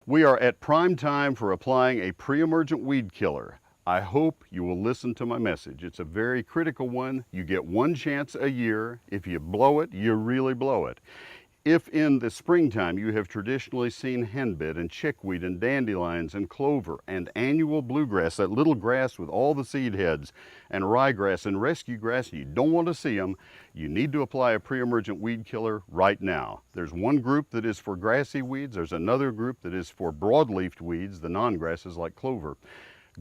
We are at prime time for applying a pre-emergent weed killer. I hope you will listen to my message. It's a very critical one. You get one chance a year. If you blow it, you really blow it. If in the springtime you have traditionally seen henbit and chickweed and dandelions and clover and annual bluegrass, that little grass with all the seed heads, and ryegrass and rescue grass, you don't want to see them, you need to apply a pre-emergent weed killer right now. There's one group that is for grassy weeds. There's another group that is for broadleafed weeds, the non-grasses like clover.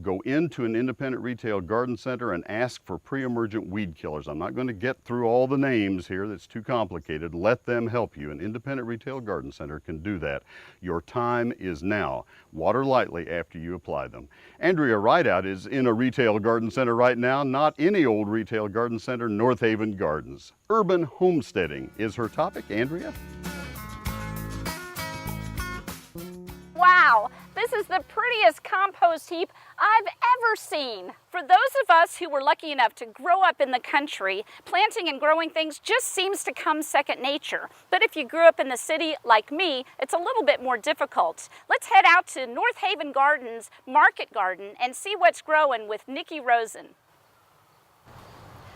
Go into an independent retail garden center and ask for pre-emergent weed killers. I'm not going to get through all the names here, that's too complicated. Let them help you. An independent retail garden center can do that. Your time is now. Water lightly after you apply them. Andrea Rideout is in a retail garden center right now, not any old retail garden center, North Haven Gardens. Urban homesteading is her topic. Andrea? Wow, this is the prettiest compost heap I've ever seen. For those of us who were lucky enough to grow up in the country, planting and growing things just seems to come second nature. But if you grew up in the city like me, it's a little bit more difficult. Let's head out to North Haven Gardens Market Garden and see what's growing with Nikki Rosen.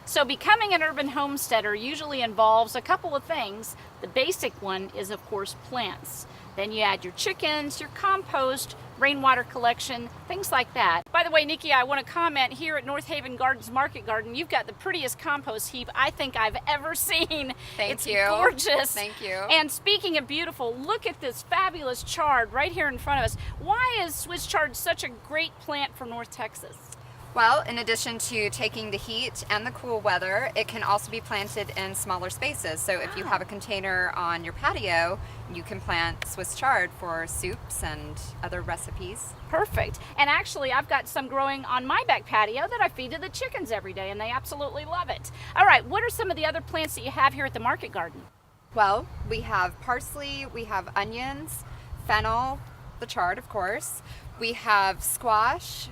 So becoming an urban homesteader usually involves a couple of things. The basic one is, of course, plants. Then you add your chickens, your compost, rainwater collection, things like that. By the way, Nikki, I want to comment here at North Haven Gardens Market Garden, you've got the prettiest compost heap I think I've ever seen. Thank you. It's gorgeous. Thank you. And speaking of beautiful, look at this fabulous chard right here in front of us. Why is Swiss chard such a great plant for North Texas? Well, in addition to taking the heat and the cool weather, it can also be planted in smaller spaces. So if you have a container on your patio, you can plant Swiss chard for soups and other recipes. Perfect. And actually, I've got some growing on my back patio that I feed to the chickens every day, and they absolutely love it. All right, what are some of the other plants that you have here at the Market Garden? Well, we have parsley, we have onions, fennel, the chard, of course. We have squash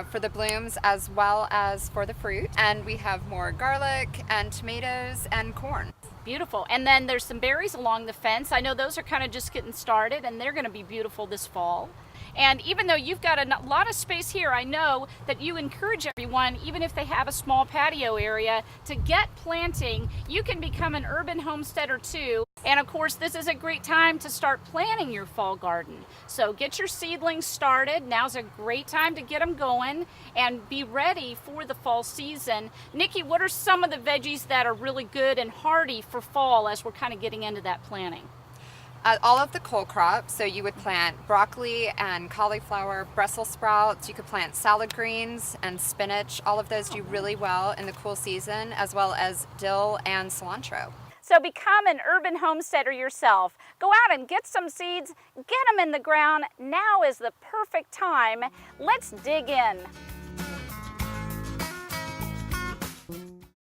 for the blooms as well as for the fruit. And we have more garlic and tomatoes and corn. Beautiful. And then there's some berries along the fence. I know those are kind of just getting started, and they're going to be beautiful this fall. And even though you've got a lot of space here, I know that you encourage everyone, even if they have a small patio area, to get planting. You can become an urban homesteader too. And of course, this is a great time to start planting your fall garden. So get your seedlings started. Now's a great time to get them going and be ready for the fall season. Nikki, what are some of the veggies that are really good and hardy for fall as we're kind of getting into that planting? All of the cole crops, so you would plant broccoli and cauliflower, Brussels sprouts, you could plant salad greens and spinach. All of those do really well in the cool season, as well as dill and cilantro. So become an urban homesteader yourself. Go out and get some seeds, get them in the ground. Now is the perfect time. Let's dig in.